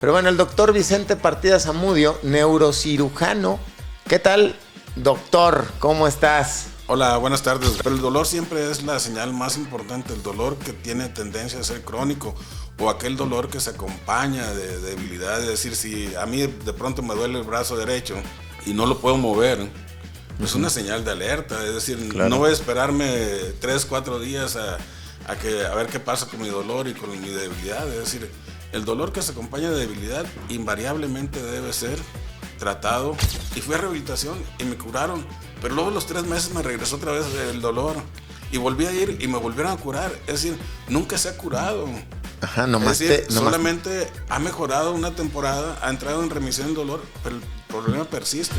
Pero bueno, el doctor Vicente Partida Zamudio, neurocirujano. ¿Qué tal, doctor? ¿Cómo estás? Hola, buenas tardes. El dolor siempre es la señal más importante, el dolor que tiene tendencia a ser crónico o aquel dolor que se acompaña de debilidad. Es decir, si a mí de pronto me duele el brazo derecho y no lo puedo mover, es una señal de alerta. Es decir, Claro. no voy a esperarme 3, 4 días a ver qué pasa con mi dolor y con mi debilidad. Es decir, el dolor que se acompaña de debilidad invariablemente debe ser tratado. Y fui a rehabilitación y me curaron, pero luego a los 3 meses me regresó otra vez el dolor y volví a ir y me volvieron a curar. Es decir, nunca se ha curado. Ajá, Es decir, solamente ha mejorado una temporada, ha entrado en remisión el dolor, pero el problema persiste.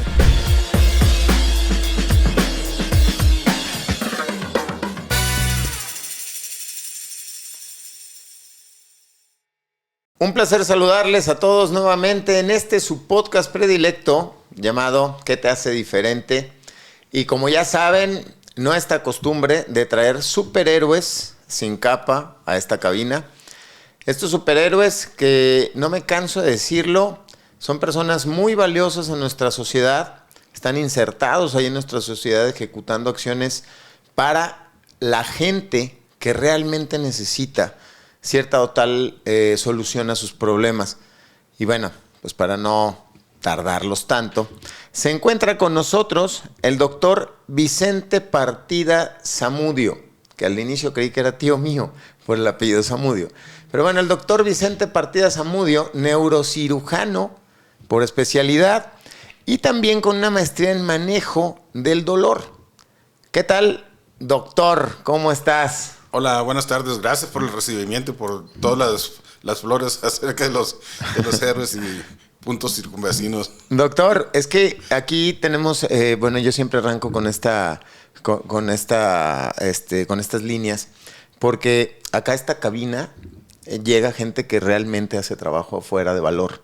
Un placer saludarles a todos nuevamente en su podcast predilecto llamado ¿Qué te hace diferente? Y como ya saben, nuestra costumbre de traer superhéroes sin capa a esta cabina. Estos superhéroes que, no me canso de decirlo, son personas muy valiosas en nuestra sociedad, están insertados ahí en nuestra sociedad ejecutando acciones para la gente que realmente necesita cierta o tal solución a sus problemas. Y bueno, pues para no tardarlos tanto, se encuentra con nosotros el doctor Vicente Partida Zamudio, que al inicio creí que era tío mío por el apellido Zamudio. Pero bueno, el doctor Vicente Partida Zamudio, neurocirujano por especialidad y también con una maestría en manejo del dolor. ¿Qué tal, doctor? ¿Cómo estás? Hola, buenas tardes. Gracias por el recibimiento y por todas las flores acerca de los héroes y puntos circunvecinos. Doctor, es que aquí tenemos, bueno, yo siempre arranco con estas líneas, porque acá esta cabina llega gente que realmente hace trabajo afuera de valor.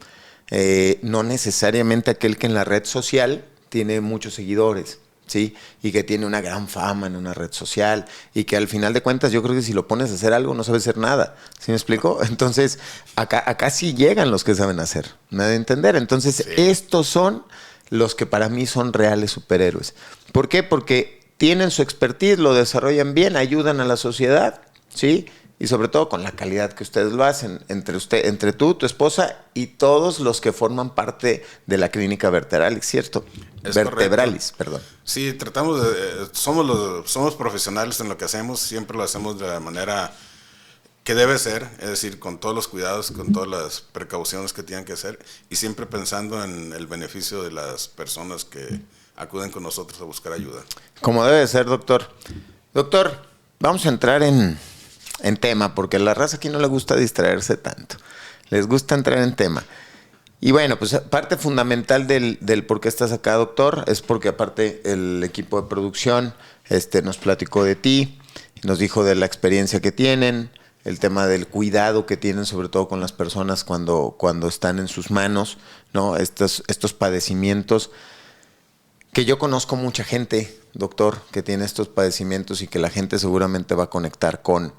No necesariamente aquel que en la red social tiene muchos seguidores, ¿sí? Y que tiene una gran fama en una red social y que al final de cuentas yo creo que si lo pones a hacer algo no sabe hacer nada. ¿Sí me explico? Entonces, acá sí llegan los que saben hacer. Me da a entender. Entonces, sí, estos son los que para mí son reales superhéroes. ¿Por qué? Porque tienen su expertise, lo desarrollan bien, ayudan a la sociedad, ¿sí? Y sobre todo con la calidad que ustedes lo hacen, entre tú, tu esposa y todos los que forman parte de la clínica Vertebralis, ¿cierto? Vertebralis, perdón. Sí, tratamos de, somos profesionales en lo que hacemos, siempre lo hacemos de la manera que debe ser, es decir, con todos los cuidados, con todas las precauciones que tienen que hacer y siempre pensando en el beneficio de las personas que acuden con nosotros a buscar ayuda. Como debe ser, doctor. Doctor, vamos a entrar en tema, porque a la raza aquí no le gusta distraerse tanto. Les gusta entrar en tema. Y bueno, pues parte fundamental del por qué estás acá, doctor, es porque aparte el equipo de producción nos platicó de ti, nos dijo de la experiencia que tienen, el tema del cuidado que tienen, sobre todo con las personas cuando están en sus manos, ¿no? Estos padecimientos, que yo conozco mucha gente, doctor, que tiene estos padecimientos y que la gente seguramente va a conectar con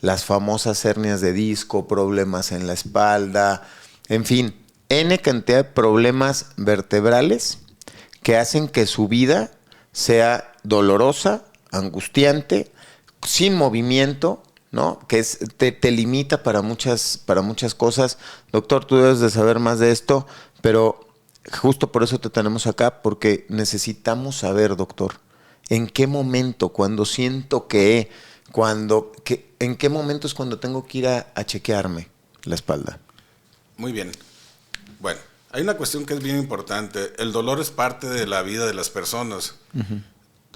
las famosas hernias de disco, problemas en la espalda, en fin, N cantidad de problemas vertebrales que hacen que su vida sea dolorosa, angustiante, sin movimiento, ¿no? Que te limita para muchas cosas. Doctor, tú debes de saber más de esto, pero justo por eso te tenemos acá, porque necesitamos saber, doctor, en qué momento, cuando siento ¿en qué momento es cuando tengo que ir a chequearme la espalda? Muy bien. Bueno, hay una cuestión que es bien importante. El dolor es parte de la vida de las personas. Uh-huh.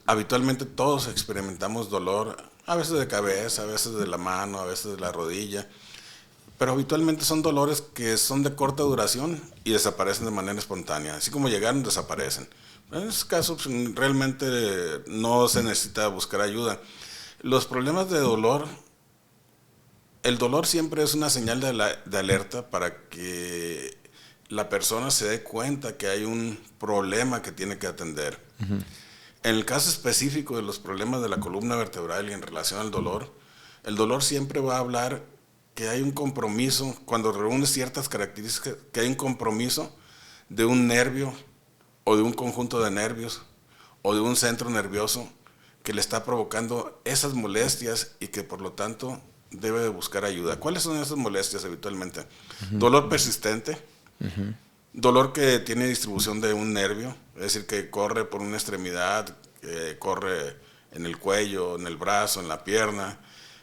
Habitualmente todos experimentamos dolor, a veces de cabeza, a veces de la mano, a veces de la rodilla, pero habitualmente son dolores que son de corta duración y desaparecen de manera espontánea. Así como llegaron, desaparecen. En esos casos realmente no se necesita buscar ayuda. Los problemas de dolor, el dolor siempre es una señal de alerta para que la persona se dé cuenta que hay un problema que tiene que atender. Uh-huh. En el caso específico de los problemas de la columna vertebral y en relación al dolor, el dolor siempre va a hablar que hay un compromiso, cuando reúne ciertas características, que hay un compromiso de un nervio o de un conjunto de nervios o de un centro nervioso que le está provocando esas molestias y que por lo tanto debe de buscar ayuda. ¿Cuáles son esas molestias habitualmente? Dolor persistente, dolor que tiene distribución de un nervio, es decir, que corre por una extremidad, corre en el cuello, en el brazo, en la pierna,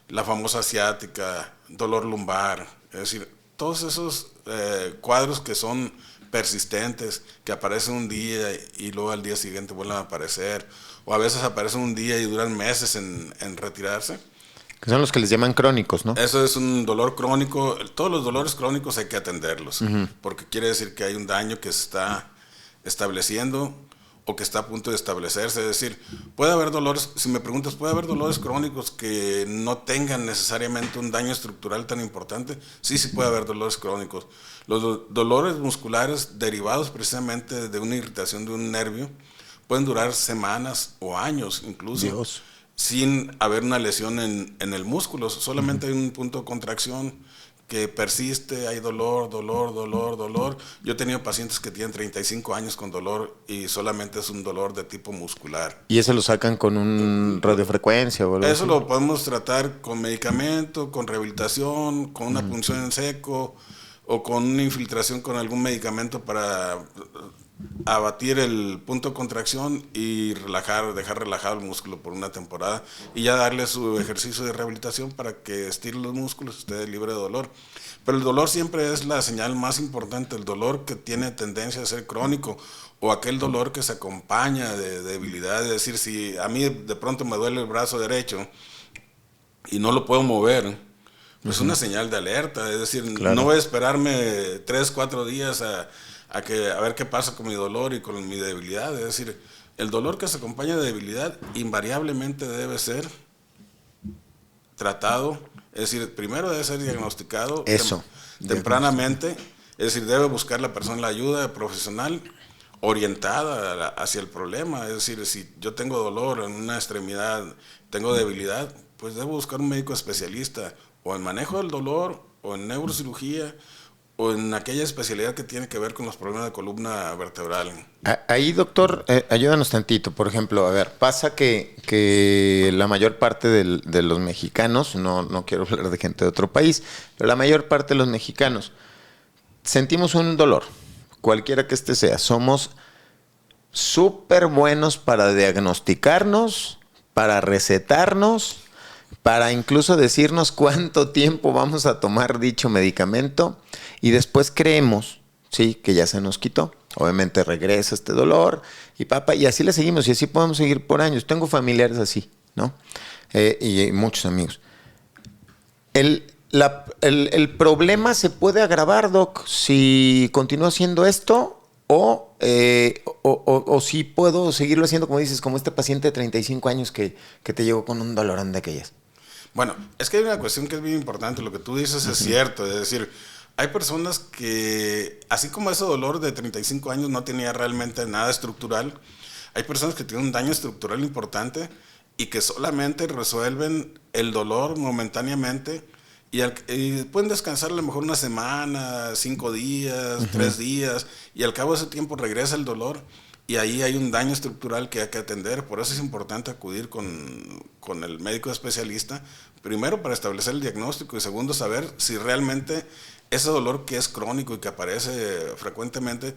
la famosa ciática, dolor lumbar, es decir, todos esos cuadros que son persistentes, que aparecen un día y luego al día siguiente vuelven a aparecer, o a veces aparecen un día y duran meses en retirarse. Que son los que les llaman crónicos, ¿no? Eso es un dolor crónico. Todos los dolores crónicos hay que atenderlos, porque quiere decir que hay un daño que se está estableciendo o que está a punto de establecerse. Es decir, puede haber dolores, si me preguntas, ¿puede haber dolores crónicos que no tengan necesariamente un daño estructural tan importante? Sí, sí puede haber dolores crónicos. Los dolores musculares derivados precisamente de una irritación de un nervio pueden durar semanas o años incluso. Dios. Sin haber una lesión en el músculo, solamente hay un punto de contracción que persiste, hay dolor. Yo he tenido pacientes que tienen 35 años con dolor y solamente es un dolor de tipo muscular. ¿Y eso lo sacan con un radiofrecuencia o algo Eso así? lo podemos tratar con medicamento, con rehabilitación, con una punción en seco o con una infiltración con algún medicamento para abatir el punto de contracción y dejar relajado el músculo por una temporada y ya darle su ejercicio de rehabilitación para que estire los músculos y esté libre de dolor. Pero el dolor siempre es la señal más importante, el dolor que tiene tendencia a ser crónico o aquel dolor que se acompaña de debilidad. Es decir, si a mí de pronto me duele el brazo derecho y no lo puedo mover, pues es una señal de alerta. Es decir, Claro. no voy a esperarme 3, 4 días a ver qué pasa con mi dolor y con mi debilidad. Es decir, el dolor que se acompaña de debilidad invariablemente debe ser tratado. Es decir, primero debe ser diagnosticado tempranamente. Es decir, debe buscar la persona la ayuda profesional orientada hacia el problema. Es decir, si yo tengo dolor en una extremidad, tengo debilidad, pues debo buscar un médico especialista o en manejo del dolor o en neurocirugía o en aquella especialidad que tiene que ver con los problemas de columna vertebral. Ahí, doctor, ayúdanos tantito. Por ejemplo, a ver, pasa que la mayor parte de los mexicanos, no quiero hablar de gente de otro país, pero la mayor parte de los mexicanos sentimos un dolor, cualquiera que este sea. Somos súper buenos para diagnosticarnos, para recetarnos, para incluso decirnos cuánto tiempo vamos a tomar dicho medicamento y después creemos, sí, que ya se nos quitó. Obviamente regresa este dolor y así le seguimos y así podemos seguir por años. Tengo familiares así, ¿no? Y muchos amigos. El problema se puede agravar, Doc, si continúo haciendo esto o si puedo seguirlo haciendo, como dices, como este paciente de 35 años que te llegó con un dolorón de aquellas. Bueno, es que hay una cuestión que es bien importante. Lo que tú dices es cierto. Es decir, hay personas que, así como ese dolor de 35 años no tenía realmente nada estructural, hay personas que tienen un daño estructural importante y que solamente resuelven el dolor momentáneamente y pueden descansar a lo mejor una semana, 5 días, 3 días, y al cabo de ese tiempo regresa el dolor. Y ahí hay un daño estructural que hay que atender. Por eso es importante acudir con el médico especialista, primero para establecer el diagnóstico y segundo saber si realmente ese dolor que es crónico y que aparece frecuentemente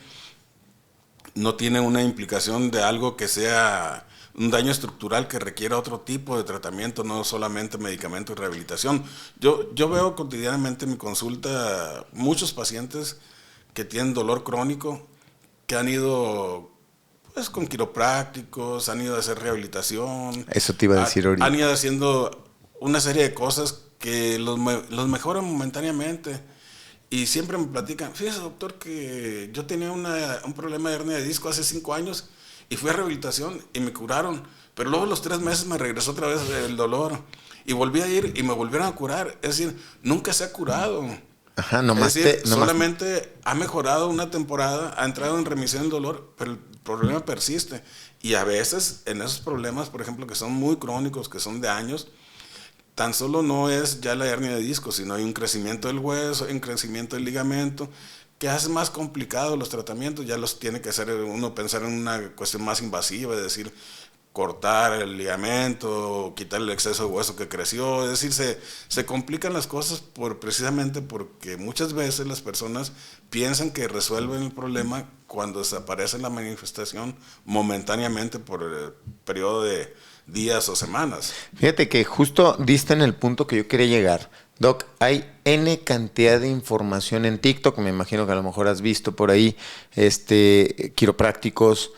no tiene una implicación de algo que sea un daño estructural que requiera otro tipo de tratamiento, no solamente medicamento y rehabilitación. Yo veo cotidianamente en mi consulta muchos pacientes que tienen dolor crónico, que han ido pues con quiroprácticos, han ido a hacer rehabilitación. Eso te iba a decir ahorita. Han ido haciendo una serie de cosas que los mejoran momentáneamente. Y siempre me platican, fíjese doctor que yo tenía un problema de hernia de disco hace 5 años y fui a rehabilitación y me curaron. Pero luego a los 3 meses me regresó otra vez el dolor. Y volví a ir y me volvieron a curar. Es decir, nunca se ha curado. Ajá, nomás es decir, solamente ha mejorado una temporada, ha entrado en remisión el dolor, pero el problema persiste. Y a veces en esos problemas, por ejemplo, que son muy crónicos, que son de años, tan solo no es ya la hernia de disco, sino hay un crecimiento del hueso, hay un crecimiento del ligamento, que hace más complicado los tratamientos. Ya los tiene que hacer uno pensar en una cuestión más invasiva, es decir, cortar el ligamento, quitar el exceso de hueso que creció. Es decir, se complican las cosas precisamente porque muchas veces las personas piensan que resuelven el problema cuando desaparece la manifestación momentáneamente por el periodo de días o semanas. Fíjate que justo diste en el punto que yo quería llegar. Doc, hay N cantidad de información en TikTok, me imagino que a lo mejor has visto por ahí, quiroprácticos,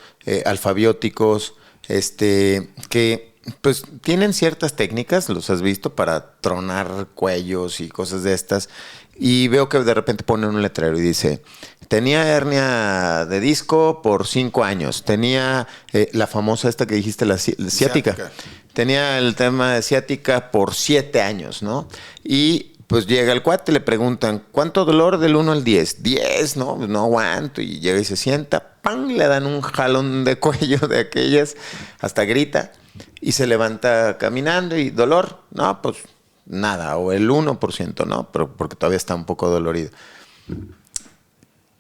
alfabióticos, que pues tienen ciertas técnicas, los has visto, para tronar cuellos y cosas de estas. Y veo que de repente ponen un letrero y dice, tenía hernia de disco por 5 años, tenía la famosa esta que dijiste, la ciática. Tenía el tema de ciática por 7 años, ¿no? Y pues llega el cuate, le preguntan, ¿cuánto dolor del 1 al 10? 10, ¿no? No aguanto. Y llega y se sienta, ¡pam! Le dan un jalón de cuello de aquellas, hasta grita, y se levanta caminando. ¿Y dolor? No, pues nada, o el 1%, ¿no? Pero porque todavía está un poco dolorido.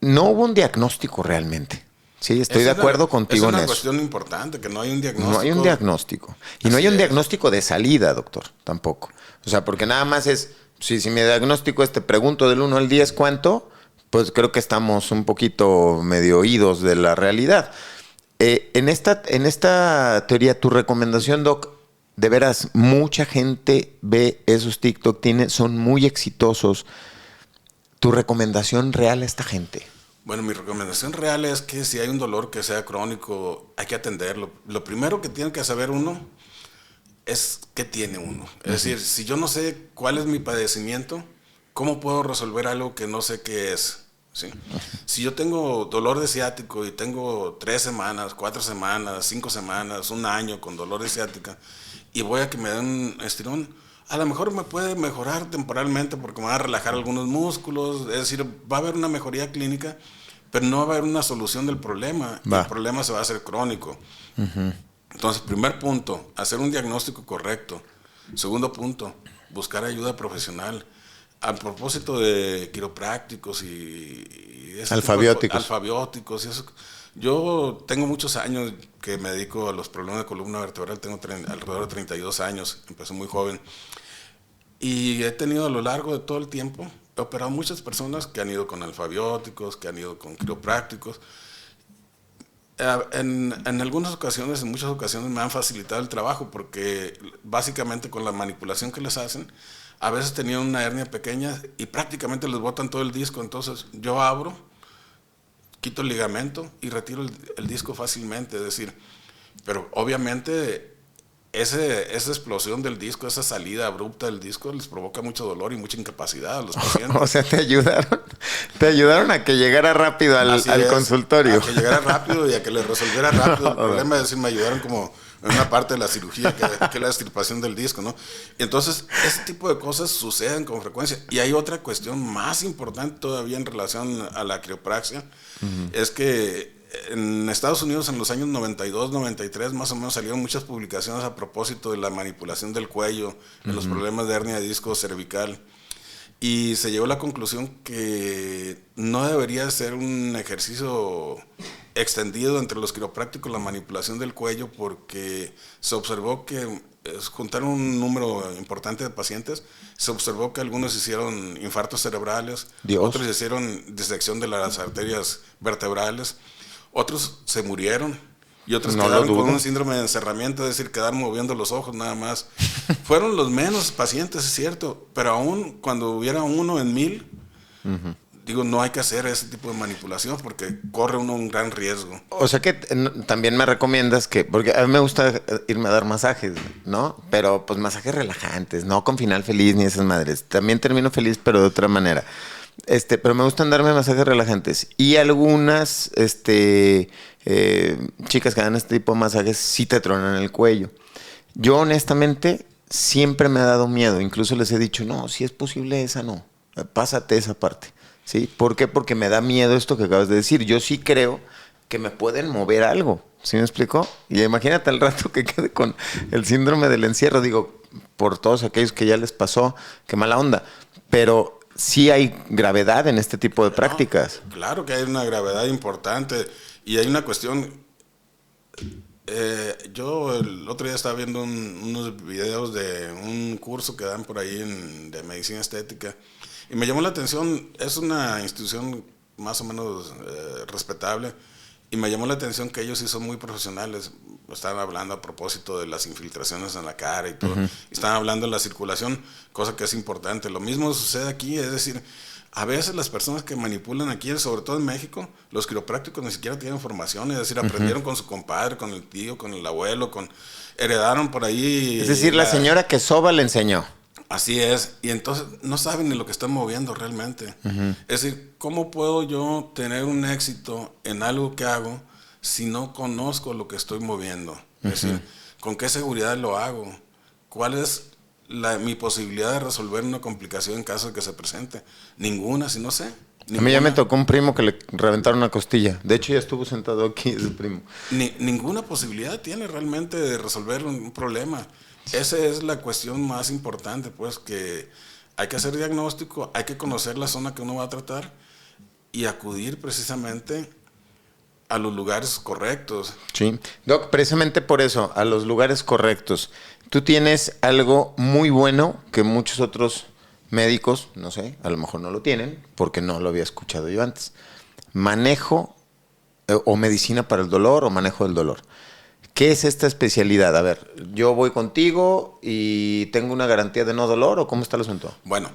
No hubo un diagnóstico realmente. Sí, estoy de acuerdo contigo en eso. Es una cuestión importante, que no hay un diagnóstico. No hay un diagnóstico. Y no hay un diagnóstico de salida, doctor, tampoco. O sea, porque nada más es, si mi diagnóstico es, te pregunto del 1 al 10 cuánto, pues creo que estamos un poquito medio oídos de la realidad. En esta teoría, tu recomendación, Doc, de veras, mucha gente ve esos TikTok, son muy exitosos. ¿Tu recomendación real a esta gente? Bueno, mi recomendación real es que si hay un dolor que sea crónico, hay que atenderlo. Lo primero que tiene que saber uno es qué tiene uno. Es decir, si yo no sé cuál es mi padecimiento, ¿cómo puedo resolver algo que no sé qué es? ¿Sí? Si yo tengo dolor de ciático y tengo 3 semanas, 4 semanas, 5 semanas, 1 año con dolor de ciática y voy a que me den un estirón, a lo mejor me puede mejorar temporalmente porque me van a relajar algunos músculos, es decir, va a haber una mejoría clínica, pero no va a haber una solución del problema. El problema se va a hacer crónico. Entonces, primer punto, hacer un diagnóstico correcto. Segundo punto, buscar ayuda profesional. A propósito de quiroprácticos y alfabióticos y eso, yo tengo muchos años que me dedico a los problemas de columna vertebral, tengo alrededor de 32 años, empecé muy joven. Y he tenido a lo largo de todo el tiempo, he operado muchas personas que han ido con alfabióticos, que han ido con quiroprácticos. En algunas ocasiones, en muchas ocasiones me han facilitado el trabajo porque básicamente con la manipulación que les hacen, a veces tenían una hernia pequeña y prácticamente les botan todo el disco. Entonces yo abro, quito el ligamento y retiro el disco fácilmente. Es decir, pero obviamente esa explosión del disco, esa salida abrupta del disco les provoca mucho dolor y mucha incapacidad a los pacientes. O sea, te ayudaron a que llegara rápido al consultorio. A que llegara rápido y a que le resolviera rápido el problema. Es decir, me ayudaron como en una parte de la cirugía que es la extirpación del disco, ¿no? Entonces, ese tipo de cosas suceden con frecuencia. Y hay otra cuestión más importante todavía en relación a la criopraxia, es que en Estados Unidos en los años 92, 93 más o menos salieron muchas publicaciones a propósito de la manipulación del cuello en los problemas de hernia de disco cervical, y se llegó a la conclusión que no debería ser un ejercicio extendido entre los quiroprácticos la manipulación del cuello, porque se observó que juntaron un número importante de pacientes, se observó que algunos hicieron infartos cerebrales, otros hicieron disección de las arterias vertebrales, otros se murieron y otros quedaron con un síndrome de encerramiento, es decir, quedaron moviendo los ojos nada más. Fueron los menos pacientes, es cierto, pero aún cuando hubiera 1 en 1000, digo, no hay que hacer ese tipo de manipulación porque corre uno un gran riesgo. O sea que también me recomiendas que, porque a mí me gusta irme a dar masajes, ¿no? Pero pues masajes relajantes, no con final feliz ni esas madres. También termino feliz, pero de otra manera. Pero me gustan darme masajes relajantes. Y algunas chicas que dan este tipo de masajes sí te tronan el cuello. Yo honestamente siempre me ha dado miedo. Incluso les he dicho, no, si es posible esa no. Pásate esa parte. ¿Sí? ¿Por qué? Porque me da miedo esto que acabas de decir. Yo sí creo que me pueden mover algo. ¿Sí me explicó? Y imagínate al rato que quede con el síndrome del encierro. Digo, por todos aquellos que ya les pasó, qué mala onda. Pero sí hay gravedad en este tipo de prácticas. No, claro que hay una gravedad importante y hay una cuestión. Yo el otro día estaba viendo unos videos de un curso que dan por ahí de medicina estética y me llamó la atención. Es una institución más o menos respetable y me llamó la atención que ellos sí son muy profesionales. Estaban hablando a propósito de las infiltraciones en la cara y todo. Estaban hablando de la circulación, cosa que es importante. Lo mismo sucede aquí, es decir, a veces las personas que manipulan aquí, sobre todo en México, los quiroprácticos ni siquiera tienen formación, es decir, aprendieron con su compadre, con el tío, con el abuelo, heredaron por ahí. Es decir, la señora que soba le enseñó. Así es, y entonces no saben ni lo que están moviendo realmente. Es decir, ¿cómo puedo yo tener un éxito en algo que hago si no conozco lo que estoy moviendo? Es decir, ¿con qué seguridad lo hago? ¿Cuál es mi posibilidad de resolver una complicación en caso de que se presente? Ninguna, si no sé. Ninguna. A mí ya me tocó un primo que le reventaron una costilla. De hecho, ya estuvo sentado aquí ese primo. Ninguna posibilidad tiene realmente de resolver un problema. Esa es la cuestión más importante, pues, que hay que hacer diagnóstico, hay que conocer la zona que uno va a tratar y acudir precisamente a los lugares correctos. Sí. Doc, precisamente por eso, a los lugares correctos. Tú tienes algo muy bueno que muchos otros médicos, no sé, a lo mejor no lo tienen, porque no lo había escuchado yo antes. Manejo o medicina para el dolor o manejo del dolor. ¿Qué es esta especialidad? A ver, yo voy contigo y tengo una garantía de no dolor, ¿o cómo está el asunto? Bueno,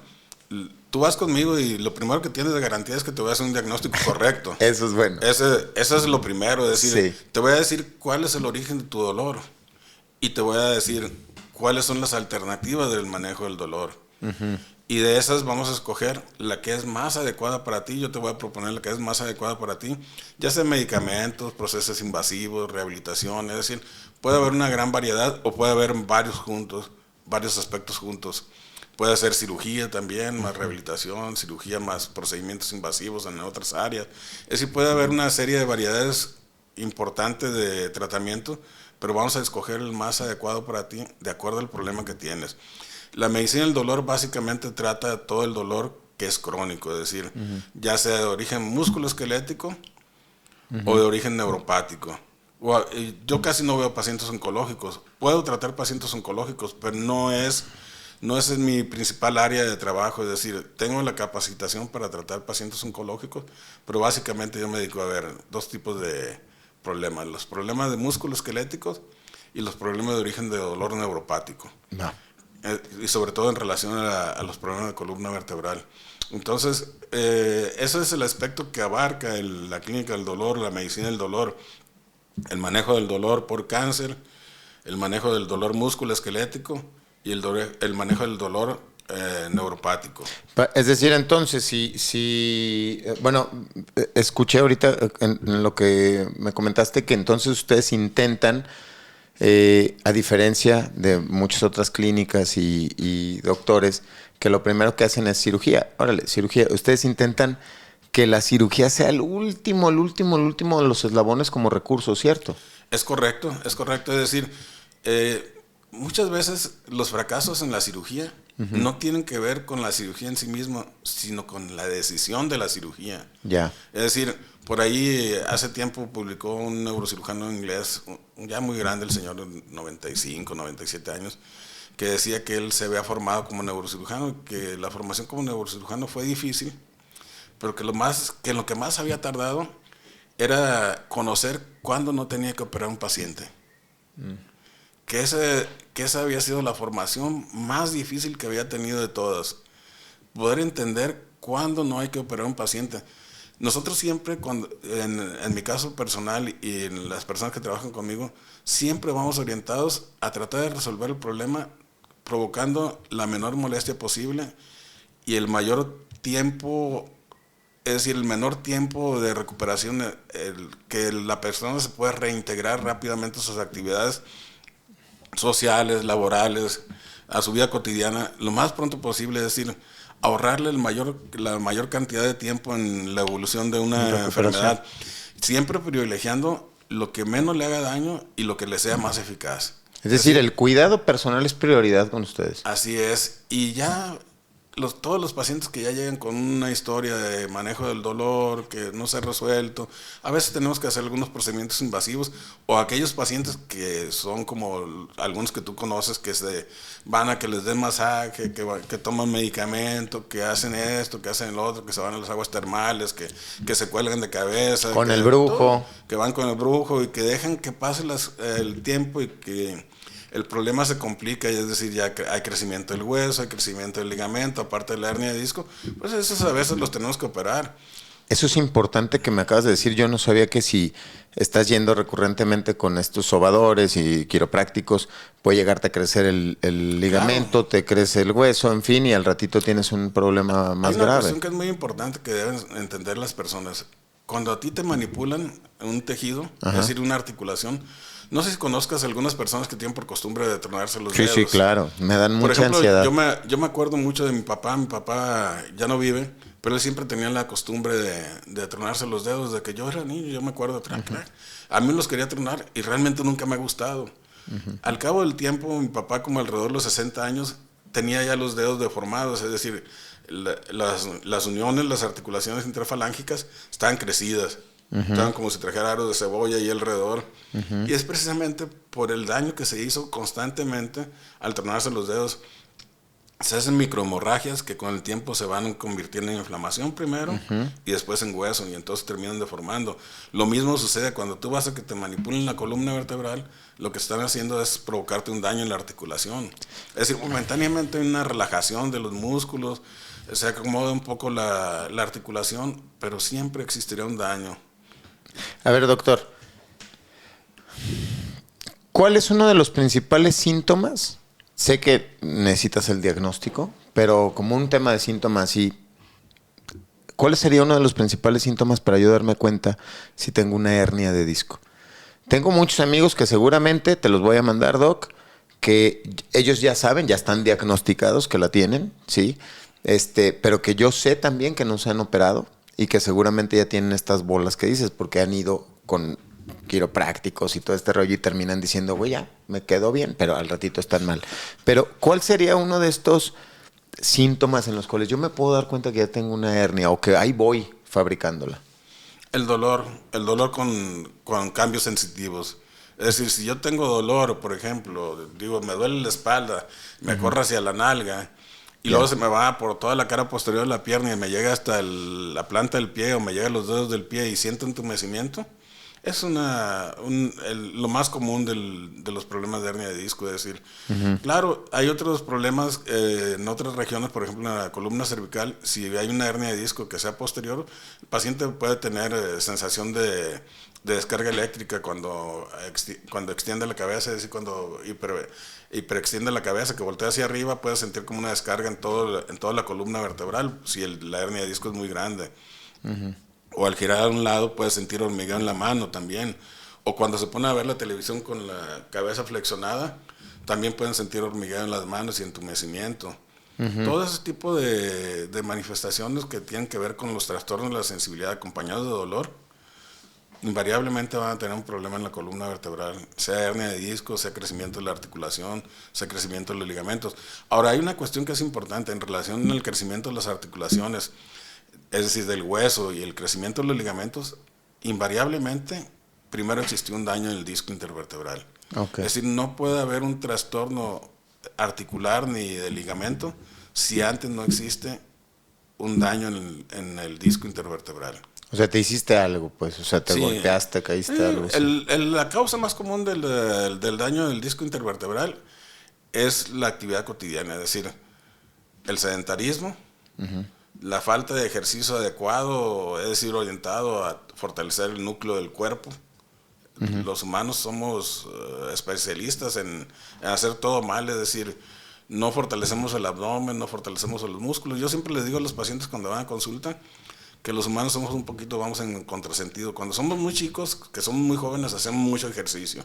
tú vas conmigo y lo primero que tienes de garantía es que te voy a hacer un diagnóstico correcto. Eso es bueno. Eso es lo primero, es decir, Sí. te voy a decir cuál es el origen de tu dolor y te voy a decir cuáles son las alternativas del manejo del dolor. Y de esas vamos a escoger la que es más adecuada para ti. Yo te voy a proponer la que es más adecuada para ti, ya sea medicamentos, procesos invasivos, rehabilitación, es decir, puede haber una gran variedad o puede haber varios aspectos juntos. Puede ser cirugía también, más rehabilitación, cirugía más procedimientos invasivos en otras áreas. Es decir, puede haber una serie de variedades importantes de tratamiento, pero vamos a escoger el más adecuado para ti de acuerdo al problema que tienes. La medicina del dolor básicamente trata todo el dolor que es crónico, es decir, ya sea de origen musculoesquelético o de origen neuropático. Yo casi no veo pacientes oncológicos. Puedo tratar pacientes oncológicos, pero no es mi principal área de trabajo. Es decir, tengo la capacitación para tratar pacientes oncológicos, pero básicamente yo me dedico a ver dos tipos de problemas: los problemas de musculoesqueléticos y los problemas de origen de dolor neuropático. No. Y sobre todo en relación a los problemas de columna vertebral. Entonces, ese es el aspecto que abarca la clínica del dolor, la medicina del dolor, el manejo del dolor por cáncer, el manejo del dolor musculoesquelético y el manejo del dolor neuropático. Es decir, entonces, bueno, escuché ahorita en lo que me comentaste que entonces ustedes intentan, a diferencia de muchas otras clínicas y doctores, que lo primero que hacen es cirugía. Órale, cirugía. Ustedes intentan que la cirugía sea el último de los eslabones como recurso, ¿cierto? Es correcto. Es decir, muchas veces los fracasos en la cirugía no tienen que ver con la cirugía en sí misma, sino con la decisión de la cirugía. Ya. Es decir, por ahí hace tiempo publicó un neurocirujano inglés, ya muy grande, el señor de 95, 97 años, que decía que él se había formado como neurocirujano, que la formación como neurocirujano fue difícil, pero que lo que más había tardado era conocer cuándo no tenía que operar a un paciente. Que esa había sido la formación más difícil que había tenido de todas. Poder entender cuándo no hay que operar a un paciente. Nosotros siempre, en mi caso personal y en las personas que trabajan conmigo, siempre vamos orientados a tratar de resolver el problema provocando la menor molestia posible y el mayor tiempo, es decir, el menor tiempo de recuperación, que la persona se pueda reintegrar rápidamente a sus actividades sociales, laborales, a su vida cotidiana, lo más pronto posible, es decir, ahorrarle la mayor cantidad de tiempo en la evolución de una enfermedad, siempre privilegiando lo que menos le haga daño y lo que le sea más eficaz. Es decir, el cuidado personal es prioridad con ustedes. Así es. Y ya todos los pacientes que ya llegan con una historia de manejo del dolor que no se ha resuelto, a veces tenemos que hacer algunos procedimientos invasivos, o aquellos pacientes que son como algunos que tú conoces, que se van a que les den masaje, que toman medicamento, que hacen esto, que hacen lo otro, que se van a las aguas termales, que se cuelgan de cabeza. Con el brujo. Todo, que van con el brujo y que dejan que pase el tiempo y que el problema se complica, y es decir, ya hay crecimiento del hueso, hay crecimiento del ligamento, aparte de la hernia de disco, pues esos a veces los tenemos que operar. Eso es importante que me acabas de decir. Yo no sabía que si estás yendo recurrentemente con estos sobadores y quiroprácticos, puede llegarte a crecer el ligamento, claro, te crece el hueso, en fin, y al ratito tienes un problema más grave. Hay una cuestión que es muy importante que deben entender las personas. Cuando a ti te manipulan un tejido, es decir, una articulación, no sé si conozcas algunas personas que tienen por costumbre de tronarse los dedos. Sí, claro, me dan mucha ansiedad. Yo me acuerdo mucho de mi papá ya no vive, pero él siempre tenía la costumbre de tronarse los dedos. De que yo era niño, yo me acuerdo, a mí los quería tronar y realmente nunca me ha gustado. Al cabo del tiempo, mi papá, como alrededor de los 60 años, tenía ya los dedos deformados, es decir, las uniones, las articulaciones intrafalángicas estaban crecidas. Estaban como si trajera aros de cebolla ahí alrededor. Y es precisamente por el daño que se hizo constantemente al tronarse los dedos. Se hacen microhemorragias que con el tiempo se van convirtiendo en inflamación primero y después en hueso, y entonces terminan deformando. Lo mismo sucede cuando tú vas a que te manipulen la columna vertebral. Lo que están haciendo es provocarte un daño en la articulación. Es decir, momentáneamente hay una relajación de los músculos, se acomoda un poco la articulación, pero siempre existirá un daño. A ver, doctor, ¿cuál es uno de los principales síntomas? Sé que necesitas el diagnóstico, pero como un tema de síntomas, ¿cuál sería uno de los principales síntomas para yo darme cuenta si tengo una hernia de disco? Tengo muchos amigos que seguramente te los voy a mandar, doc, que ellos ya saben, ya están diagnosticados que la tienen, ¿sí? Pero que yo sé también que no se han operado y que seguramente ya tienen estas bolas que dices porque han ido con quiroprácticos y todo este rollo y terminan diciendo, güey, ya, me quedó bien, pero al ratito están mal. Pero, ¿cuál sería uno de estos síntomas en los cuales yo me puedo dar cuenta que ya tengo una hernia o que ahí voy fabricándola? El dolor con cambios sensitivos. Es decir, si yo tengo dolor, por ejemplo, digo, me duele la espalda, me corre hacia la nalga, y luego se me va por toda la cara posterior de la pierna y me llega hasta la planta del pie o me llega a los dedos del pie y siento entumecimiento, es lo más común de los problemas de hernia de disco. Es decir, claro, hay otros problemas en otras regiones, por ejemplo en la columna cervical. Si hay una hernia de disco que sea posterior, el paciente puede tener sensación de descarga eléctrica cuando extiende la cabeza, es decir, cuando hiperextiende la cabeza, que voltea hacia arriba, puede sentir como una descarga en toda la columna vertebral, si la hernia de disco es muy grande. O al girar a un lado puede sentir hormigueo en la mano también. O cuando se pone a ver la televisión con la cabeza flexionada, también pueden sentir hormigueo en las manos y entumecimiento. Todo ese tipo de manifestaciones que tienen que ver con los trastornos de la sensibilidad acompañados de dolor, invariablemente van a tener un problema en la columna vertebral, sea hernia de disco, sea crecimiento de la articulación, sea crecimiento de los ligamentos. Ahora, hay una cuestión que es importante en relación al crecimiento de las articulaciones, es decir, del hueso y el crecimiento de los ligamentos. Invariablemente, primero existió un daño en el disco intervertebral. Okay. Es decir, no puede haber un trastorno articular ni de ligamento si antes no existe un daño en el disco intervertebral. O sea, te hiciste algo, pues, o sea, te golpeaste, caíste algo. La causa más común del daño del disco intervertebral es la actividad cotidiana, es decir, el sedentarismo, la falta de ejercicio adecuado, es decir, orientado a fortalecer el núcleo del cuerpo. Los humanos somos especialistas en hacer todo mal, es decir, no fortalecemos el abdomen, no fortalecemos los músculos. Yo siempre les digo a los pacientes cuando van a consulta que los humanos somos un poquito, vamos en contrasentido. Cuando somos muy chicos, que somos muy jóvenes, hacemos mucho ejercicio.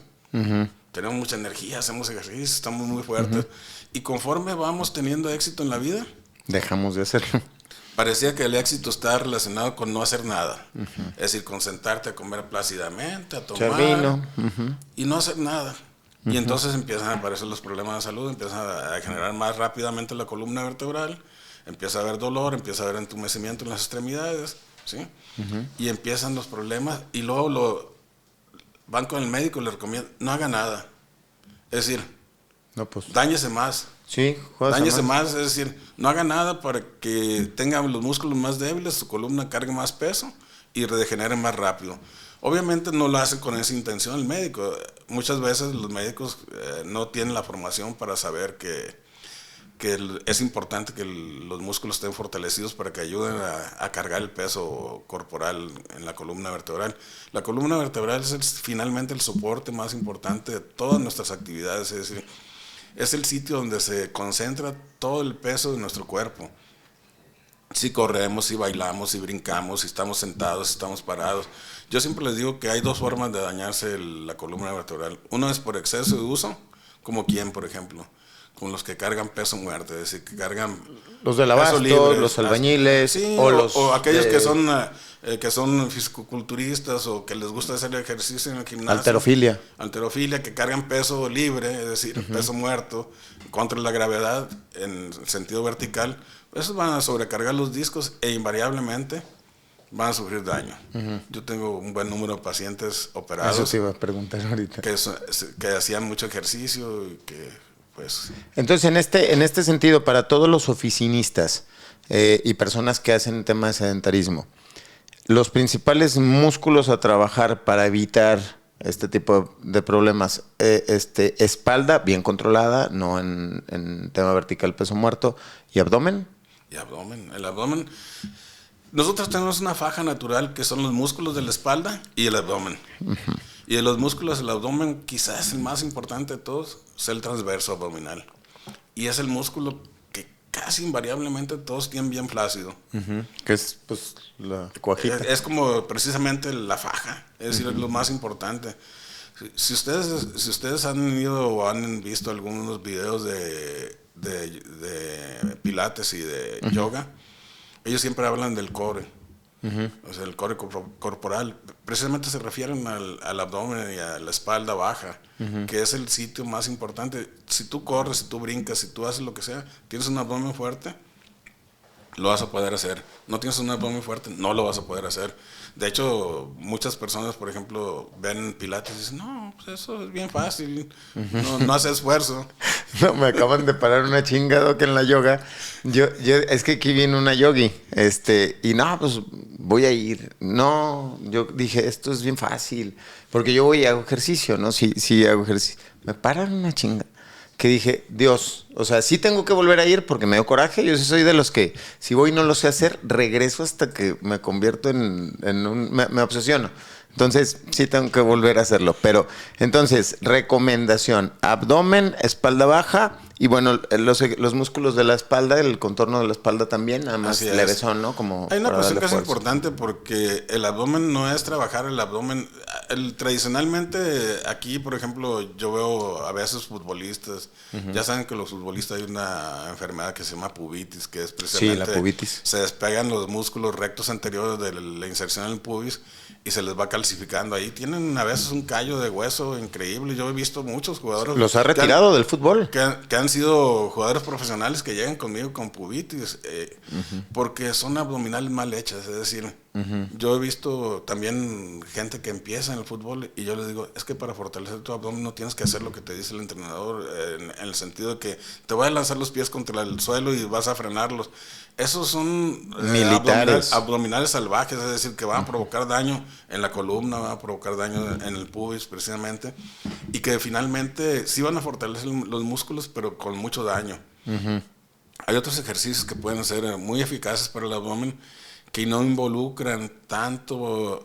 Tenemos mucha energía, hacemos ejercicio, estamos muy fuertes. Y conforme vamos teniendo éxito en la vida, dejamos de hacerlo. Parecía que el éxito está relacionado con no hacer nada. Es decir, con sentarte a comer plácidamente, a tomar vino y no hacer nada. Y entonces empiezan a aparecer los problemas de salud, empiezan a generar más rápidamente la columna vertebral, empieza a haber dolor, empieza a haber entumecimiento en las extremidades, ¿sí? Y empiezan los problemas y luego van con el médico y le recomiendan, no haga nada. Es decir, No, pues. dáñese más. Sí, Dáñese más, es decir, no haga nada para que tenga los músculos más débiles, su columna cargue más peso y regenere más rápido. Obviamente no lo hace con esa intención el médico. Muchas veces los médicos no tienen la formación para saber que es importante que los músculos estén fortalecidos para que ayuden a cargar el peso corporal en la columna vertebral. La columna vertebral es finalmente el soporte más importante de todas nuestras actividades, es decir, es el sitio donde se concentra todo el peso de nuestro cuerpo. Si corremos, si bailamos, si brincamos, si estamos sentados, si estamos parados. Yo siempre les digo que hay dos formas de dañarse la columna vertebral. Uno es por exceso de uso, como quién, por ejemplo, como los que cargan peso muerto, es decir, que cargan los del abasto, libre, los albañiles, sí, o aquellos que son fisicoculturistas o que les gusta hacer ejercicio en el gimnasio. Halterofilia, que cargan peso libre, es decir, peso muerto, contra la gravedad en sentido vertical. Esos van a sobrecargar los discos e invariablemente van a sufrir daño. Yo tengo un buen número de pacientes operados. Eso te iba a preguntar ahorita. Que hacían mucho ejercicio y que, pues... Entonces, en este sentido, para todos los oficinistas y personas que hacen temas de sedentarismo, los principales músculos a trabajar para evitar este tipo de problemas, espalda bien controlada, no en tema vertical, peso muerto, y abdomen. Y abdomen. El abdomen. Nosotros tenemos una faja natural que son los músculos de la espalda y el abdomen. Y de los músculos del abdomen, quizás el más importante de todos, es el transverso abdominal. Y es el músculo que casi invariablemente todos tienen bien flácido. Que es, pues, la cuajita. Es como precisamente la faja. Es decir, es lo más importante. Si ustedes han ido o han visto algunos videos de pilates y de yoga, ellos siempre hablan del core, o sea, el core corporal. Precisamente se refieren al abdomen y a la espalda baja, que es el sitio más importante. Si tú corres, si tú brincas, si tú haces lo que sea, tienes un abdomen fuerte, lo vas a poder hacer. No tienes un abdomen fuerte, no lo vas a poder hacer. De hecho, muchas personas, por ejemplo, ven pilates y dicen, no, pues eso es bien fácil, no hace esfuerzo. No, me acaban de parar una chingada que en la yoga. Yo es que aquí viene una yogi, y no, pues voy a ir. No, yo dije, esto es bien fácil, porque yo voy y hago ejercicio, ¿no? Sí hago ejercicio. Me paran una chinga que dije, Dios, o sea, sí tengo que volver a ir porque me dio coraje. Yo sí soy de los que, si voy y no lo sé hacer, regreso hasta que me convierto me obsesiono. Entonces, sí tengo que volver a hacerlo. Pero, entonces, recomendación, abdomen, espalda baja y, bueno, los músculos de la espalda, el contorno de la espalda también, nada más levesón, ¿no? Como hay una cuestión que es importante porque el abdomen no es trabajar el abdomen. Tradicionalmente, aquí, por ejemplo, yo veo a veces futbolistas, ya saben que los futbolistas hay una enfermedad que se llama pubitis, que es precisamente... Sí, la pubitis. Se despegan los músculos rectos anteriores de la inserción en el pubis y se les va calcificando ahí. Tienen a veces un callo de hueso increíble. Yo he visto muchos jugadores... ¿Los ha retirado del fútbol? Que han sido jugadores profesionales que llegan conmigo con pubitis, porque son abdominales mal hechas. Es decir, yo he visto también gente que empieza en el fútbol y yo les digo, es que para fortalecer tu abdomen no tienes que hacer lo que te dice el entrenador, en el sentido de que te voy a lanzar los pies contra el suelo y vas a frenarlos. Esos son abdominales salvajes, es decir, que van a provocar daño en la columna, van a provocar daño en el pubis precisamente, y que finalmente sí van a fortalecer los músculos, pero con mucho daño. Hay otros ejercicios que pueden ser muy eficaces para el abdomen, que no involucran tanto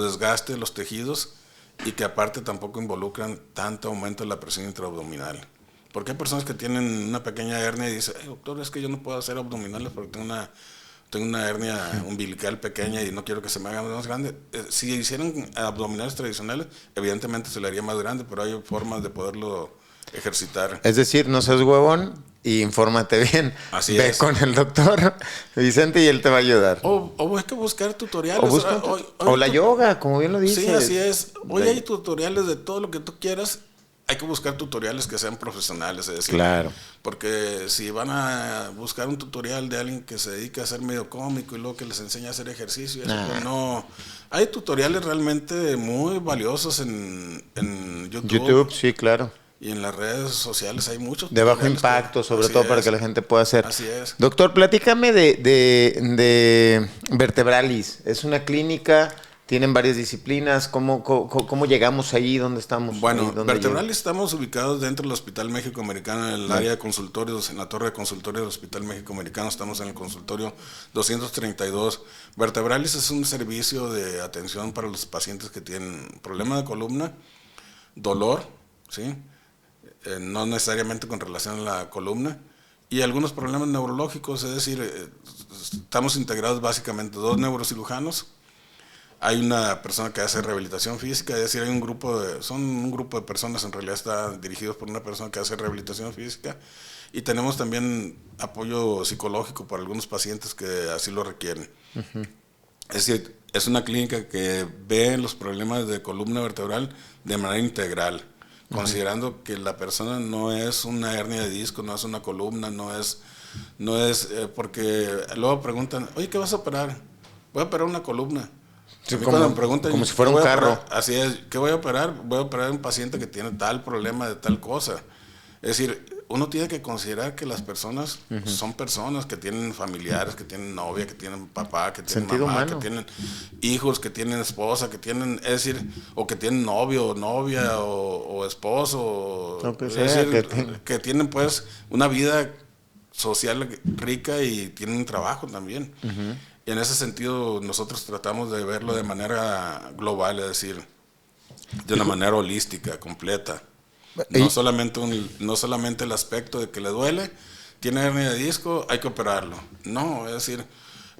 desgaste de los tejidos y que aparte tampoco involucran tanto aumento de la presión intraabdominal. Porque hay personas que tienen una pequeña hernia y dicen, doctor, es que yo no puedo hacer abdominales porque tengo una hernia umbilical pequeña y no quiero que se me haga más grande. Si hicieran abdominales tradicionales, evidentemente se le haría más grande, pero hay formas de poderlo ejercitar. Es decir, no seas huevón y infórmate bien. Así Ve es. con el doctor Vicente y él te va a ayudar. O hay que buscar tutoriales. O la yoga, como bien lo dices. Sí, así es. Hoy hay tutoriales de todo lo que tú quieras hay que buscar tutoriales que sean profesionales, es decir, Claro. porque si van a buscar un tutorial de alguien que se dedica a ser medio cómico y luego que les enseña a hacer ejercicio, eso pues no. Hay tutoriales realmente muy valiosos en YouTube, sí, claro. y en las redes sociales hay muchos De bajo tutoriales impacto, sobre así todo para es, que la gente pueda hacer. así es. Doctor, platícame de Vertebralis. Es una clínica, tienen varias disciplinas. ¿Cómo llegamos ahí? ¿Dónde estamos? Bueno, ¿Dónde Vertebralis estamos ubicados dentro del Hospital México Americano, en el área de consultorios, en la torre de consultorio del Hospital México Americano. Estamos en el consultorio 232. Vertebralis es un servicio de atención para los pacientes que tienen problema de columna, dolor, ¿sí? No necesariamente con relación a la columna, y algunos problemas neurológicos, es decir, estamos integrados básicamente 2 neurocirujanos. Hay una persona que hace rehabilitación física, es decir, son un grupo de personas, en realidad están dirigidos por una persona que hace rehabilitación física, y tenemos también apoyo psicológico para algunos pacientes que así lo requieren. Es decir, es una clínica que ve los problemas de columna vertebral de manera integral, considerando que la persona no es una hernia de disco, no es una columna, porque luego preguntan, oye, ¿qué vas a operar? Voy a operar una columna. Sí, Cuando me preguntan, como si fuera un carro. Así es, ¿qué voy a operar? Voy a operar a un paciente que tiene tal problema de tal cosa. Es decir, uno tiene que considerar que las personas son personas que tienen familiares, que tienen novia, que tienen papá, que tienen Sentido mamá, humano. que tienen hijos, que tienen esposa, que tienen, es decir, o que tienen novio, o novia, o esposo, es decir, que tienen pues una vida social rica y tienen un trabajo también. Y en ese sentido nosotros tratamos de verlo de manera global, es decir, de una manera holística, completa. No solamente el aspecto de que le duele, tiene hernia de disco, hay que operarlo. No, es decir,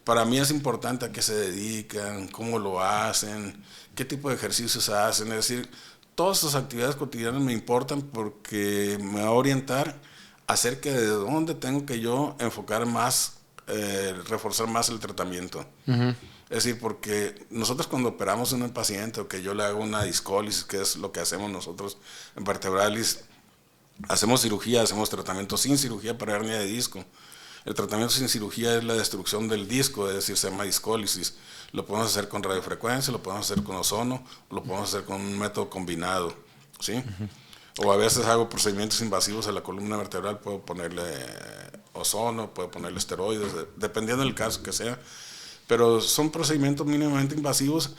para mí es importante a qué se dedican, cómo lo hacen, qué tipo de ejercicios hacen. Es decir, todas esas actividades cotidianas me importan porque me va a orientar acerca de dónde tengo que yo enfocar más, reforzar más el tratamiento. Es decir, porque nosotros cuando operamos en un paciente o que yo le hago una discólisis, que es lo que hacemos nosotros en Vertebralis, hacemos cirugía, hacemos tratamiento sin cirugía para hernia de disco. El tratamiento sin cirugía es la destrucción del disco, es decir, se llama discólisis. Lo podemos hacer con radiofrecuencia, lo podemos hacer con ozono, lo podemos hacer con un método combinado, ¿sí? O a veces hago procedimientos invasivos a la columna vertebral, puedo ponerle ozono, puedo ponerle esteroides, dependiendo del caso que sea. Pero son procedimientos mínimamente invasivos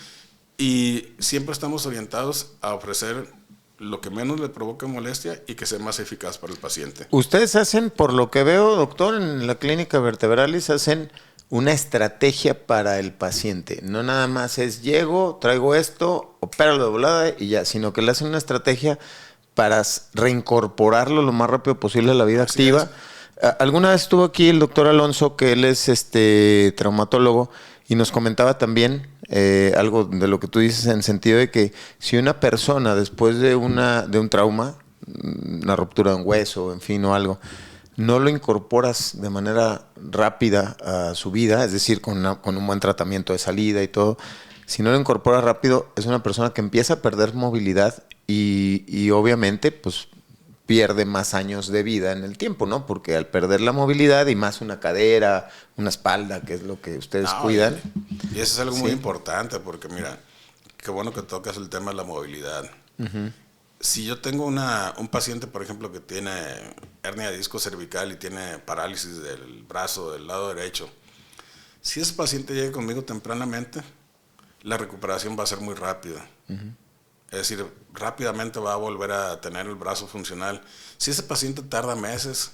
y siempre estamos orientados a ofrecer lo que menos le provoque molestia y que sea más eficaz para el paciente. Ustedes hacen, por lo que veo, doctor, en la clínica Vertebralis, hacen una estrategia para el paciente. No nada más es llego, traigo esto, opéralo de volada y ya, sino que le hacen una estrategia para reincorporarlo lo más rápido posible a la vida activa. Alguna vez estuvo aquí el doctor Alonso, que él es traumatólogo, y nos comentaba también algo de lo que tú dices, en sentido de que si una persona después de un trauma, una ruptura de un hueso, en fin, o algo, no lo incorporas de manera rápida a su vida, es decir, con un buen tratamiento de salida y todo, si no lo incorporas rápido, es una persona que empieza a perder movilidad y obviamente, pues, pierde más años de vida en el tiempo, ¿no? Porque al perder la movilidad y más una cadera, una espalda, que es lo que ustedes cuidan. Y eso es algo muy importante porque, mira, qué bueno que tocas el tema de la movilidad. Si yo tengo un paciente, por ejemplo, que tiene hernia de disco cervical y tiene parálisis del brazo del lado derecho, si ese paciente llega conmigo tempranamente, la recuperación va a ser muy rápida. Es decir, rápidamente va a volver a tener el brazo funcional. Si ese paciente tarda meses,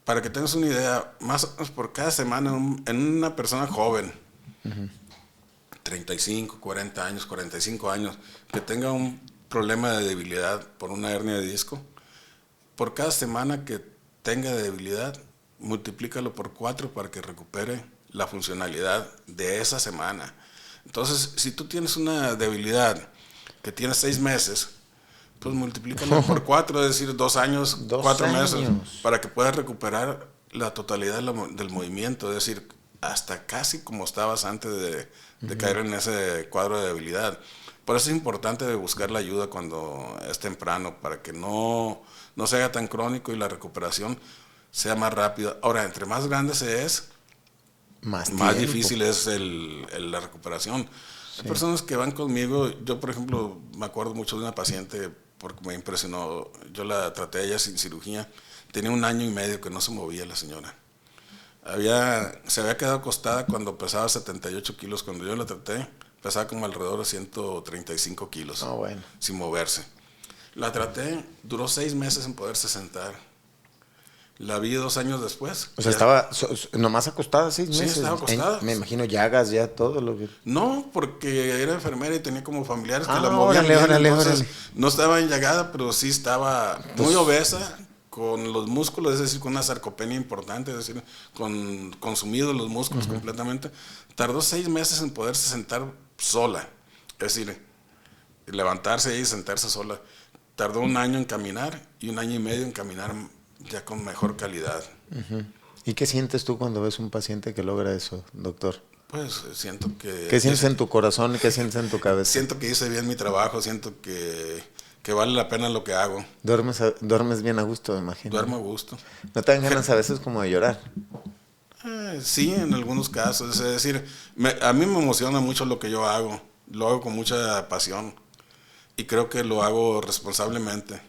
para que tengas una idea, más o menos por cada semana en una persona joven, 35, 40 años, 45 años, que tenga un problema de debilidad por una hernia de disco, por cada semana que tenga debilidad, multiplícalo por 4 para que recupere la funcionalidad de esa semana. Entonces, si tú tienes una debilidad que tiene 6 meses, pues multiplícalo por 4, es decir, 2 años, 4 meses, para que puedas recuperar la totalidad del movimiento, es decir, hasta casi como estabas antes de caer en ese cuadro de debilidad. Por eso es importante buscar la ayuda cuando es temprano, para que no se haga tan crónico y la recuperación sea más rápida. Ahora, entre más grande se es, más difícil es la recuperación. Sí. Hay personas que van conmigo, yo por ejemplo me acuerdo mucho de una paciente porque me impresionó, yo la traté a ella sin cirugía, tenía 1 año y medio que no se movía la señora. Se había quedado acostada cuando pesaba 78 kilos, cuando yo la traté pesaba como alrededor de 135 kilos, bueno, sin moverse. La traté, duró 6 meses en poderse sentar. La vi 2 años después. O sea, estaba nomás acostada 6 meses. Sí, estaba acostada. Me imagino llagas ya, todo lo que... No, porque era enfermera y tenía como familiares que la movían movían. Órale. No estaba enllagada, pero sí estaba muy obesa, con los músculos, es decir, con una sarcopenia importante, es decir, con consumidos los músculos completamente. Tardó 6 meses en poderse sentar sola, es decir, levantarse y sentarse sola. Tardó 1 año en caminar y 1 año y medio en caminar ya con mejor calidad. ¿Y qué sientes tú cuando ves un paciente que logra eso, doctor? Pues siento que... ¿Qué sientes en tu corazón y qué sientes en tu cabeza? Siento que hice bien mi trabajo, siento que vale la pena lo que hago. ¿Duermes bien a gusto, me imagino? Duermo a gusto. ¿No te dan ganas a veces como de llorar? Sí, en algunos casos. Es decir, a mí me emociona mucho lo que yo hago. Lo hago con mucha pasión. Y creo que lo hago responsablemente.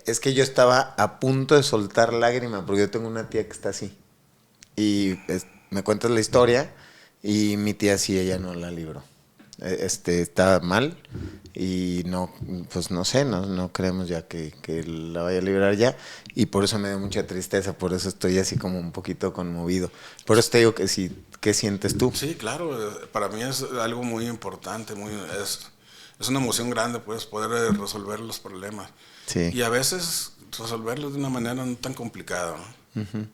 Es que yo estaba a punto de soltar lágrima porque yo tengo una tía que está así. Y me cuentas la historia y mi tía sí, ella no la libró. Está mal y no, pues no sé, no creemos ya que la vaya a librar ya, y por eso me da mucha tristeza, por eso estoy así como un poquito conmovido. Por eso te digo que sí, ¿qué sientes tú? Sí, claro, para mí es algo muy importante, es una emoción grande, pues, poder resolver los problemas. Sí. Y a veces resolverlos de una manera no tan complicada, ¿no? Uh-huh.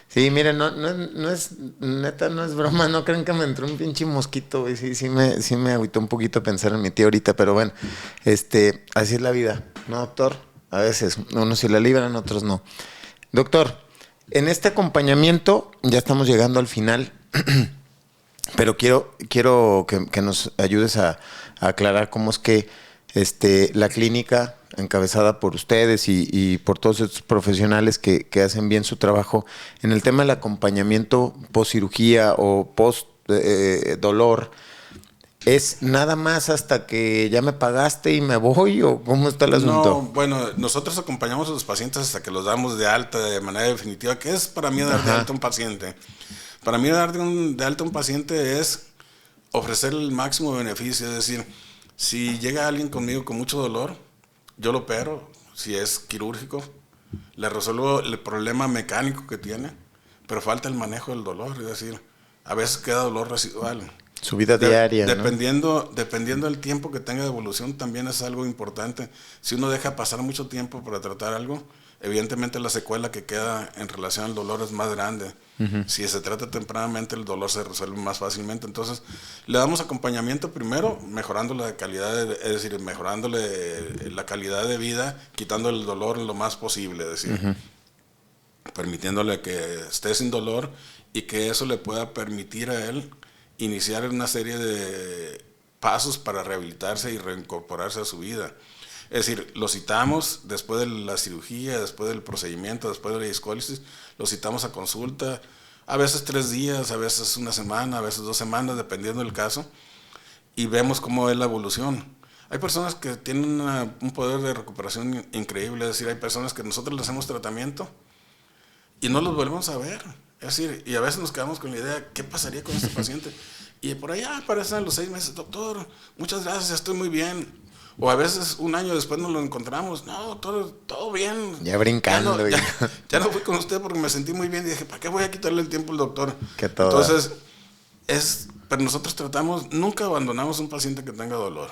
Sí, miren, no es, neta, no es broma, no creen que me entró un pinche mosquito, güey. Sí me agüitó un poquito pensar en mi tía ahorita, pero bueno, así es la vida, ¿no, doctor? A veces, unos sí la libran, otros no. Doctor, en este acompañamiento, ya estamos llegando al final, pero quiero que nos ayudes a aclarar cómo es que la clínica encabezada por ustedes y por todos estos profesionales que hacen bien su trabajo en el tema del acompañamiento post cirugía o post dolor, ¿es nada más hasta que ya me pagaste y me voy o cómo está el asunto? No, bueno, nosotros acompañamos a los pacientes hasta que los damos de alta de manera definitiva. ¿Qué es para mí dar de alta a un paciente? Para mí dar de alta a un paciente es ofrecer el máximo beneficio, es decir, si llega alguien conmigo con mucho dolor, yo lo opero, si es quirúrgico, le resuelvo el problema mecánico que tiene, pero falta el manejo del dolor, es decir, a veces queda dolor residual. Su vida diaria, dependiendo del tiempo que tenga de evolución, también es algo importante. Si uno deja pasar mucho tiempo para tratar algo, evidentemente la secuela que queda en relación al dolor es más grande. Uh-huh. Si se trata tempranamente, el dolor se resuelve más fácilmente. Entonces, le damos acompañamiento primero, mejorando la calidad, es decir, mejorándole la calidad de vida, quitándole el dolor lo más posible, es decir, uh-huh, permitiéndole que esté sin dolor y que eso le pueda permitir a él iniciar una serie de pasos para rehabilitarse y reincorporarse a su vida. Es decir, lo citamos después de la cirugía, después del procedimiento, después de la discólisis, lo citamos a consulta, a veces 3 días, a veces 1 semana, a veces 2 semanas, dependiendo del caso, y vemos cómo es la evolución. Hay personas que tienen un poder de recuperación increíble, es decir, hay personas que nosotros les hacemos tratamiento y no los volvemos a ver. Es decir, y a veces nos quedamos con la idea, ¿qué pasaría con este paciente? Y por allá aparecen a los 6 meses, doctor, muchas gracias, estoy muy bien. O a veces 1 año después nos lo encontramos, no, todo bien. Ya brincando. Ya no fui con usted porque me sentí muy bien y dije, ¿para qué voy a quitarle el tiempo al doctor? Que todo. Entonces, pero nosotros nunca abandonamos a un paciente que tenga dolor.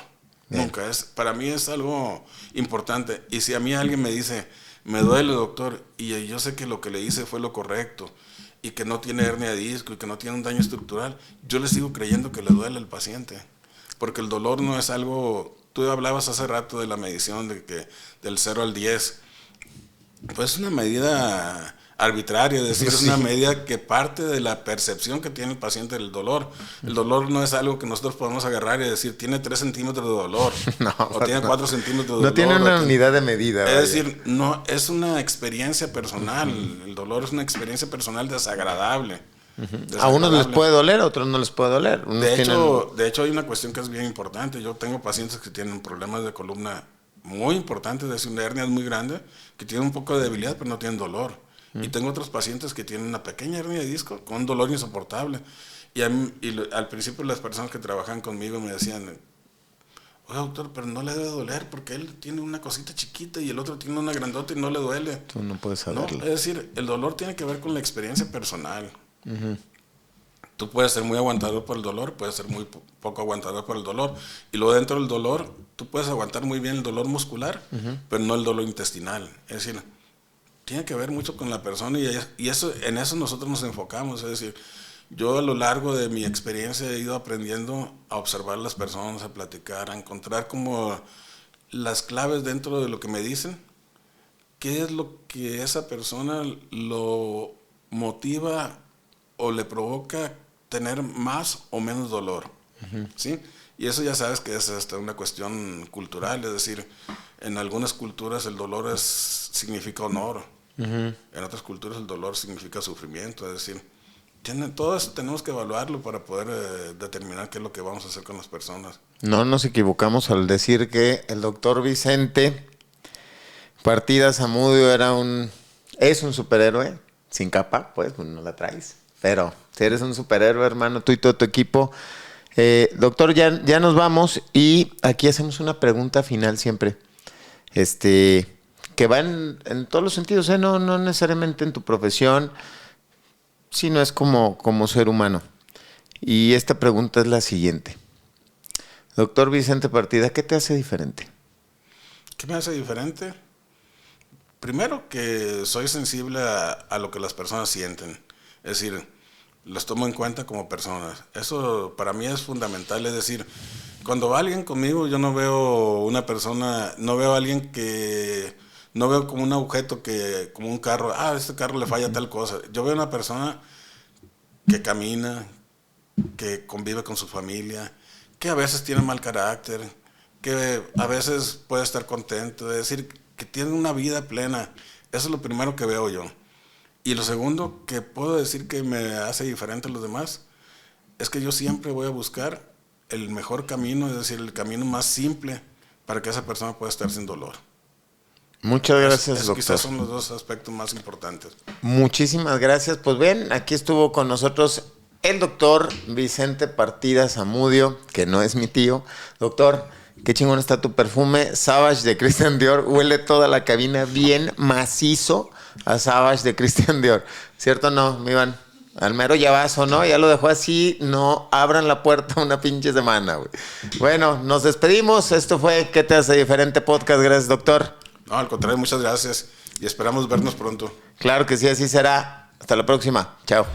Bien. Nunca. Para mí es algo importante. Y si a mí alguien me dice, me duele, doctor, y yo sé que lo que le hice fue lo correcto, y que no tiene hernia de disco y que no tiene un daño estructural, yo le sigo creyendo que le duele al paciente. Porque el dolor no es algo... Tú hablabas hace rato de la medición del 0 al 10. Pues es una medida arbitraria, es decir, es una medida que parte de la percepción que tiene el paciente del dolor. El dolor no es algo que nosotros podemos agarrar y decir, tiene 3 centímetros de dolor, o tiene 4 centímetros de dolor. No tiene una unidad de medida. Es decir, no, es una experiencia personal. El dolor es una experiencia personal desagradable. A unos les puede doler, a otros no les puede doler. De hecho, hay una cuestión que es bien importante. Yo tengo pacientes que tienen problemas de columna muy importantes, es decir, una hernia muy grande, que tienen un poco de debilidad, pero no tienen dolor. Y tengo otros pacientes que tienen una pequeña hernia de disco con un dolor insoportable. Al principio las personas que trabajan conmigo me decían, oye, doctor, pero no le debe doler porque él tiene una cosita chiquita y el otro tiene una grandota y no le duele. Tú no puedes saberlo. No, es decir, el dolor tiene que ver con la experiencia personal. Tú puedes ser muy aguantador por el dolor, puedes ser muy poco aguantador por el dolor. Y luego dentro del dolor, tú puedes aguantar muy bien el dolor muscular, pero no el dolor intestinal. Es decir, tiene que ver mucho con la persona y eso, en eso nosotros nos enfocamos. Es decir, yo a lo largo de mi experiencia he ido aprendiendo a observar a las personas, a platicar, a encontrar como las claves dentro de lo que me dicen. ¿Qué es lo que esa persona lo motiva o le provoca tener más o menos dolor? ¿Sí? Y eso ya sabes que es hasta una cuestión cultural, es decir, en algunas culturas el dolor significa honor, en otras culturas el dolor significa sufrimiento, es decir, todo eso tenemos que evaluarlo para poder determinar qué es lo que vamos a hacer con las personas. No nos equivocamos al decir que el doctor Vicente Partida Zamudio es un superhéroe, sin capa, pues no la traes, pero si eres un superhéroe, hermano, tú y todo tu equipo. Doctor, ya nos vamos y aquí hacemos una pregunta final siempre, que va en todos los sentidos, no necesariamente en tu profesión, sino es como ser humano. Y esta pregunta es la siguiente. Doctor Vicente Partida, ¿qué te hace diferente? ¿Qué me hace diferente? Primero que soy sensible a lo que las personas sienten, es decir, los tomo en cuenta como personas. Eso para mí es fundamental, es decir, cuando va alguien conmigo yo no veo una persona, no veo a alguien no veo como un objeto como un carro, a este carro le falla tal cosa. Yo veo una persona que camina, que convive con su familia, que a veces tiene mal carácter, que a veces puede estar contento, es decir, que tiene una vida plena. Eso es lo primero que veo yo. Y lo segundo que puedo decir que me hace diferente a los demás es que yo siempre voy a buscar el mejor camino, es decir, el camino más simple para que esa persona pueda estar sin dolor. Muchas gracias, doctor. Quizás son los 2 aspectos más importantes. Muchísimas gracias. Pues bien, aquí estuvo con nosotros el doctor Vicente Partida Zamudio, que no es mi tío. Doctor, qué chingón está tu perfume. Savage de Christian Dior. Huele toda la cabina bien macizo a Savage de Christian Dior. ¿Cierto o no, mi Iván? Al mero llavazo, ¿no? Ya lo dejó así. No abran la puerta una pinche semana, güey. Bueno, nos despedimos. Esto fue ¿Qué te hace diferente? Podcast. Gracias, doctor. No, al contrario, muchas gracias. Y esperamos vernos pronto. Claro que sí, así será. Hasta la próxima. Chao.